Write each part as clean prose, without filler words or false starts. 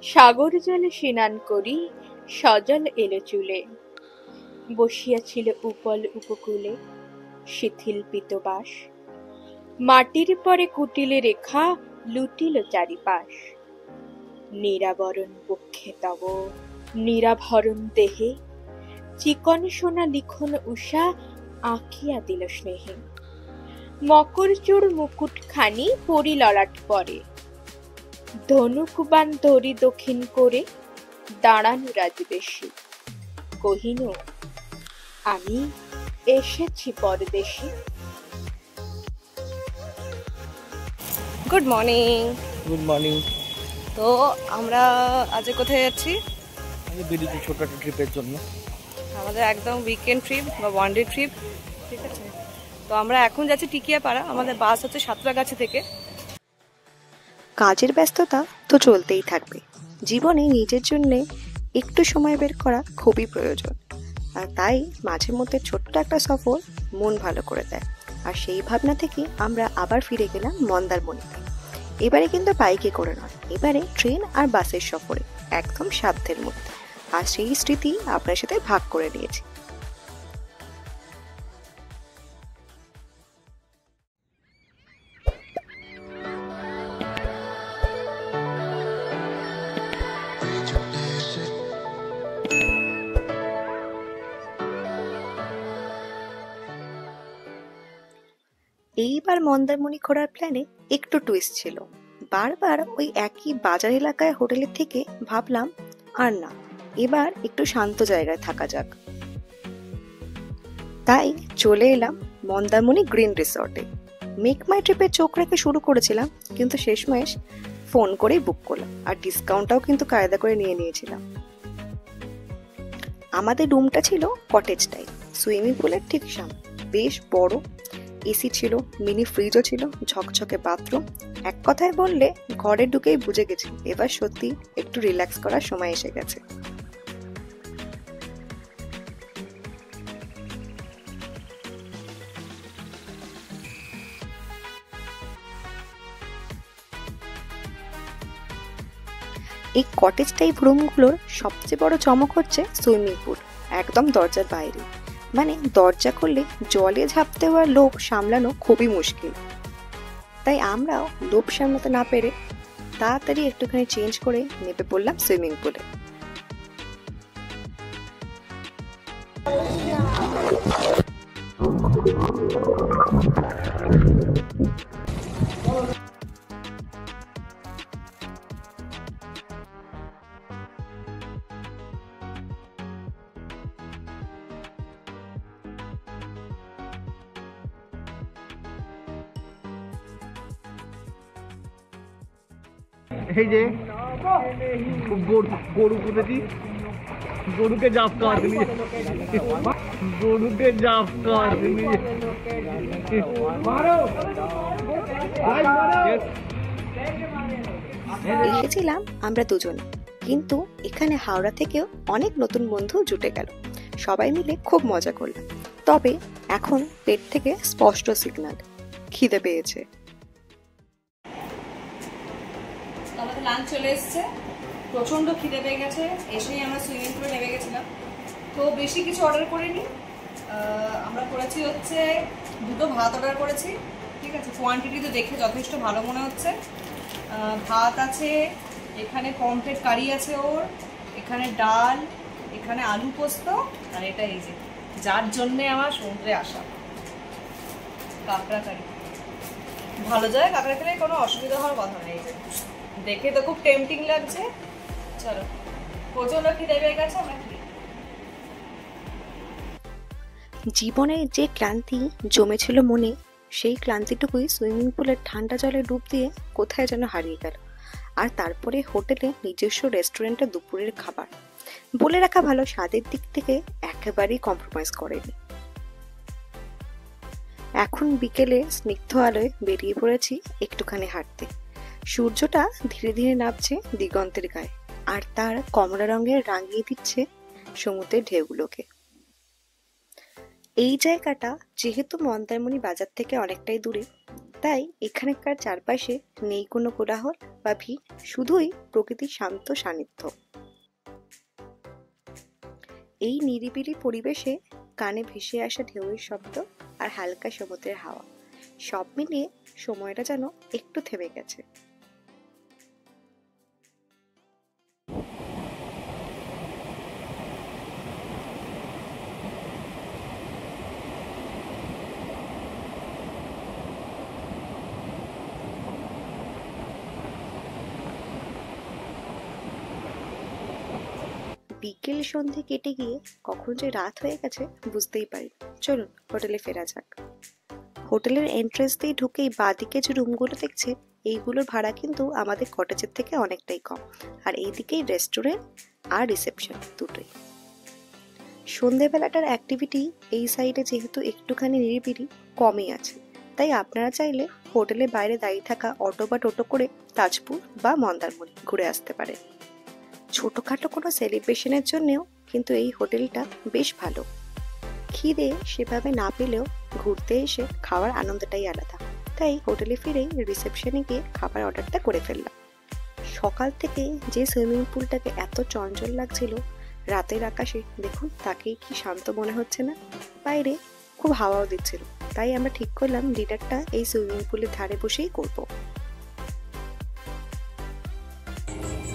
সাগর জলে স্নান করি, সজল এলো চুলে। বসিয়াছিল উপল উপকূলে, শিথিল পীতবাস। মাটির পরে কুটিলে রেখা, লুটিল চারিপাশ। নিরাবরণ বক্ষে তব, নিরাভরণ দেহে, চিকন সোনা লিখন উষা আঁকিয়া দিল স্নেহে। মকরচূড় মুকুটখানি পরি ললাট পরে, ধনুকবাণ ধরি দক্ষিণ করে, দাঁড়ানো রাজবেশে। কহিনু, আমি এসেছি পরদেশে। Good morning. Good morning. তো আমরা আজ কোথায় যাচ্ছি? আমি বেরিয়েছি ছোট একটা ট্রিপের জন্য। আমাদের একদম উইকেন্ড ট্রিপ বা ওয়ান ডে ট্রিপ, ঠিক আছে। তো আমরা এখন যাচ্ছি টিকিয়াপাড়া। আমাদের বাস হচ্ছে সাঁতরাগাছি থেকে। কাজের ব্যস্ততা তো চলতেই থাকবে, জীবনে নিজের জন্য একটু সময় বের করা খুবই প্রয়োজন। আর তাই মাঝে মধ্যে ছোট্ট একটা সফর মন ভালো করে দেয়। আর সেই ভাবনা থেকে আমরা আবার ফিরে গেলাম মন্দারমণিতে। এবারে কিন্তু বাইকে করে নয়, এবারে ট্রেন আর বাসের সফরে, একদম সাধ্যের মধ্যে। আর সেই স্মৃতি আপনার সাথে ভাগ করে নিয়েছি। এইবার মন্দারমণি ঘোরার প্ল্যানে একটু টুইস্ট ছিল। বারবার ওই একই বাজার এলাকায় হোটেলের থেকে ভাবলাম আর না, এবার একটু শান্ত জায়গায় থাকা যাক। তাই চলে এলাম মন্দারমণি গ্রিন রিসর্টে। মেক মাই ট্রিপে চোখ রেখে শুরু করেছিলাম, কিন্তু শেষমেশ ফোন করেই বুক করলাম। আর ডিসকাউন্টটাও কিন্তু কায়দা করে নিয়ে নিয়েছিলাম। আমাদের রুমটা ছিল কটেজ টাইপ, সুইমিং পুলের ঠিক সামনে, বেশ বড়। এসি ছিল, মিনি ফ্রিজও ছিল, ঝকঝকে বাথরুম। এক কথায় বললে ঘরে ঢুকেই বুঝে গেছি এবার সত্যি একটু রিল্যাক্স করার সময় এসে গেছে। এই কটেজ টাইপ রুমগুলোর সবচেয়ে বড় চমক হচ্ছে সুইমিং পুল, একদম দরজার বাইরে। মানে দরজা খুললে জলে ঝাঁপ দেওয়ার লোভ সামলানো খুবই মুশকিল। তাই আমরাও লোভ সামলাতে না পেরে তাড়াতাড়ি একটুখানি চেঞ্জ করে নেমে পড়লাম সুইমিং পুলে। এই যে গরু পুঁতেছি, গরুকে জাপ খাওয়াতে নিয়ে, গরুকে জাপ খাওয়াতে নিয়ে এসেছিলাম আমরা দুজনে, কিন্তু এখানে হাওড়া থেকেও অনেক নতুন বন্ধু জুটে গেল। সবাই মিলে খুব মজা করলাম। তবে এখন পেট থেকে স্পষ্ট সিগন্যাল, খিদে পেয়েছে। আমাদের লাঞ্চ চলে এসছে, প্রচণ্ড খিদে পেয়ে গেছে। এসেই আমরা সুইমিং পুলে নেমে গেছিলাম। তো বেশি কিছু অর্ডার করিনি, আমরা করেছি হচ্ছে দুটো ভাত অর্ডার করেছি, ঠিক আছে। কোয়ান্টিটি তো দেখে যথেষ্ট ভালো মনে হচ্ছে। ভাত আছে, এখানে পমফ্রেট কারি আছে ওর, এখানে ডাল, এখানে আলু পোস্ত, আর এটা এই যে যার জন্যে আমার সমুদ্রে আসা, কাঁকড়া কারি। ভালো যায় কাঁকড়া খেলে, কোনো অসুবিধা হওয়ার কথা নেই। যে দেখে তো খুব টেম্পটিং লাগছে। চলো, প্রচন্ড খিদে পেয়ে গেছে, আমরা খেয়ে। জীবনে যে ক্লান্তি জমেছিল মনে, সেই ক্লান্তিটুকুই সুইমিং পুলের ঠান্ডা জলে ডুব দিয়ে কোথায় যেন হারিয়ে গেল। আর তারপরে হোটেলে নিজস্ব রেস্টুরেন্টে দুপুরের খাবার, বলে রাখা ভালো, স্বাদের দিক থেকে একেবারেই কম্প্রোমাইজ করেনি। এখন বিকেলে স্নিগ্ধ আলোয় বেরিয়ে পড়েছি একটুখানি হাঁটতে। সূর্যটা ধীরে ধীরে নামছে দিগন্তের গায়ে, আর তার কমলা রঙের রাঙিয়ে দিচ্ছে সমুদ্রের ঢেউগুলোকে। এই জায়গাটা যেহেতু মন্দারমণি বাজার থেকে অনেকটাই দূরে, তাই এখানকার চারপাশে নেই কোনো কোলাহল বা ভিড়, শুধুই প্রকৃতির শান্ত সান্নিধ্য। এই নিরিবিলি পরিবেশে কানে ভেসে আসা ঢেউয়ের শব্দ আর হালকা সমুদ্রের হাওয়া, সব মিলিয়ে সময়টা যেন একটু থেমে গেছে। বিকেল সন্ধে কেটে গিয়ে কখন যে রাত হয়ে গেছে বুঝতেই পারি। চলুন হোটেলে ফেরা যাক। হোটেলের এন্ট্রেন্স দিয়ে ঢুকেই বাঁদিকে যে রুমগুলো দেখছে, এইগুলোর ভাড়া কিন্তু আমাদের কটেজের থেকে অনেকটাই কম। আর এইদিকেই রেস্টুরেন্ট আর রিসেপশন দুটোই। সন্ধেবেলাটার অ্যাক্টিভিটি এই সাইডে যেহেতু একটুখানি নিরিবিলি কমই আছে, তাই আপনারা চাইলে হোটেলের বাইরে দাঁড়িয়ে থাকা অটো বা টোটো করে তাজপুর বা মন্দারমণি ঘুরে আসতে পারেন। ছোটখাটো কোনো সেলিব্রেশনের জন্যেও কিন্তু এই হোটেলটা বেশ ভালো। খিদে সেভাবে না পেলেও ঘুরতে এসে খাওয়ার আনন্দটাই আলাদা, তাই হোটেলে ফিরেই রিসেপশনে গিয়ে খাবার অর্ডারটা করে ফেললাম। সকাল থেকে যে সুইমিং পুলটাকে এত চঞ্চল লাগছিল, রাতের আকাশে দেখুন তাকেই কি শান্ত মনে হচ্ছে না। বাইরে খুব হাওয়াও দিচ্ছিল, তাই আমরা ঠিক করলাম ডিনারটা এই সুইমিং পুলের ধারে বসেই করব।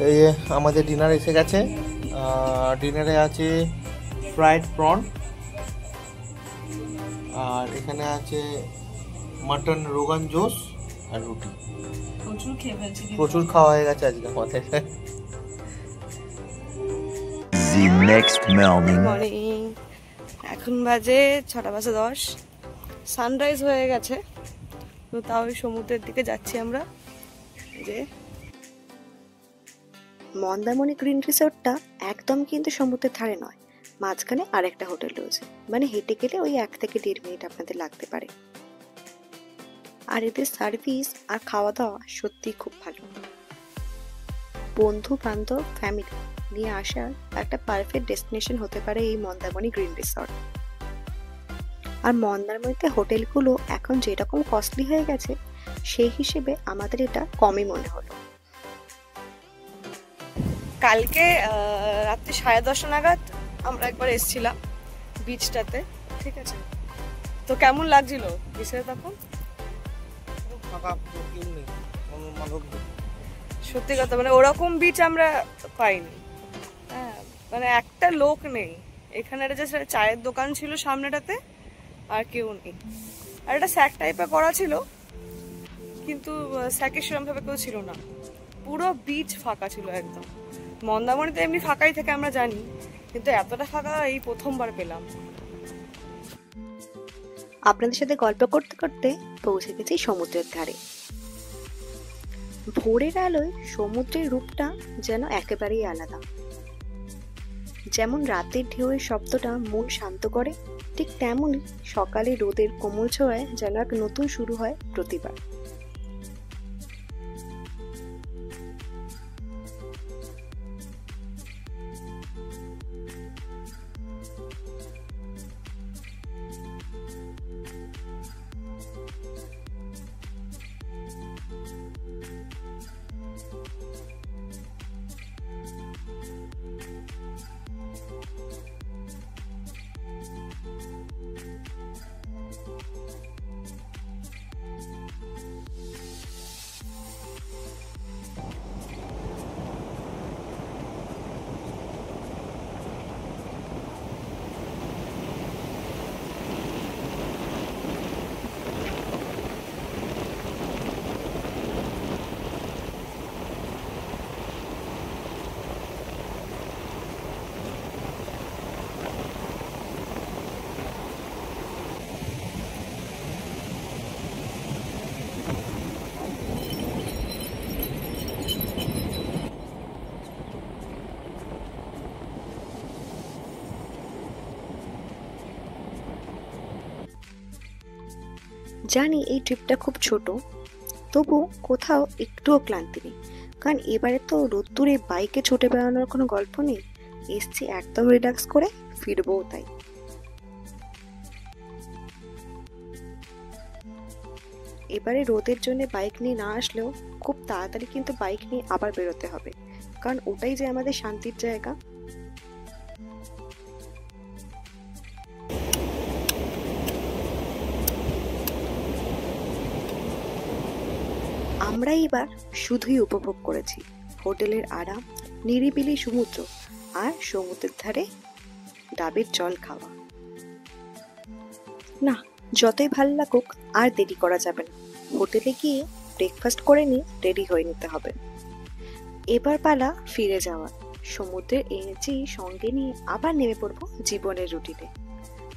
এই আমাদের ডিনার এসে গেছে। ডিনারে আছে ফ্রাইড প্রন, আর এখানে আছে মাটন রোগান জোস আর রুটি। প্রচুর খেয়ে ফেলছি। প্রচুর খাওয়া হয়ে গেছে আজকে আমাদের। The next morning. মর্নিং, এখন বাজে 6:10। সানরাইজ হয়ে গেছে, তো তাও সমুদ্রের দিকে যাচ্ছি আমরা। যে মন্দারমণি গ্রিন রিসোর্টটা একদম কিন্তু সমুদ্রের ধারে নয়, মাঝখানে আরেকটা হোটেল রয়েছে, মানে হেঁটে গেলে ওই 1 থেকে 1.5 মিনিট আপনাদের লাগতে পারে। আর এদের সার্ভিস আর খাওয়া দাওয়া সত্যিই খুব ভালো। বন্ধু বান্ধব ফ্যামিলি নিয়ে আসার একটা পারফেক্ট ডেস্টিনেশন হতে পারে এই মন্দারমণি গ্রিন রিসর্ট। আর মন্দারমণিতে হোটেলগুলো এখন যেরকম কস্টলি হয়ে গেছে, সেই হিসেবে আমাদের এটা কমই মনে হলো। কালকে রাত্রি 10:30 নাগাদ আমরা একবার এসেছিলাম বিচটাতে, ঠিক আছে? তো কেমন লাগছিল বিচে তখন? সত্যি কথা, মানে ওরকম বিচ আমরা পাইনি। হ্যাঁ, মানে একটা লোক নেই এখানে। যে চায়ের দোকান ছিল সামনেটাতে, আর কেউ নেই। আর একটা স্যাক টাইপের করা ছিল, কিন্তু স্যাকের সেরকম ভাবে কেউ ছিল না। পুরো বিচ ফাঁকা ছিল একদম। মন্দারমণিতে এমনি ফাঁকাই থেকে আমরা জানি, কিন্তু এতটা ফাঁকা এই প্রথমবার পেলাম। আপনাদের সাথে গল্প করতে করতে পৌঁছে গেছি সমুদ্রের ধারে। ভোরের আলোয় সমুদ্রের রূপটা যেন একেবারেই আলাদা। যেমন রাতের ঢেউয়ের শব্দটা মন শান্ত করে, ঠিক তেমনই সকালে রোদের কোমল ছোঁয়ায় যেন এক নতুন শুরু হয় প্রতিবার। জানি এই ট্রিপটা খুব ছোট, তবু কোথাও একটুও ক্লান্তি নেই। কারণ এবারে তো রোদ্দুরে বাইকে ছুটে বেড়ানোর কোনো গল্প নেই। এসছি একদম রিল্যাক্স করে, ফিরবো তাই। এবারে রোদের জন্য বাইক নিয়ে না আসলেও খুব তাড়াতাড়ি কিন্তু বাইক নিয়ে আবার বেরোতে হবে, কারণ ওটাই যে আমাদের শান্তির জায়গা। আমরা এবার শুধুই উপভোগ করেছি হোটেলের আরাম, নিরিবিলি সমুদ্র আর সমুদ্রের ধারে ডাবের জল খাওয়া। না, যতই ভাল লাগুক আর দেরি করা যাবে না, হোটেলে গিয়ে ব্রেকফাস্ট করে নিয়ে রেডি হয়ে নিতে হবে। এবার পালা ফিরে যাওয়া, সমুদ্রের এনার্জি সঙ্গে নিয়ে আবার নেমে পড়বো জীবনের রুটিনে।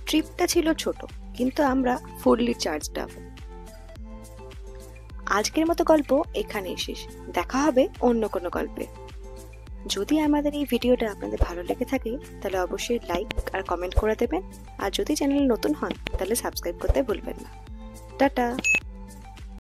ট্রিপটা ছিল ছোট, কিন্তু আমরা ফুললি চার্জড আপ। আজকের মতো গল্প এখানেই শেষ, দেখা হবে অন্য কোনো গল্পে। যদি আমাদের এই ভিডিওটা আপনাদের ভালো লেগে থাকে তাহলে অবশ্যই লাইক আর কমেন্ট করে দেবেন, আর যদি চ্যানেলে নতুন হন তাহলে সাবস্ক্রাইব করতে ভুলবেন না। টাটা।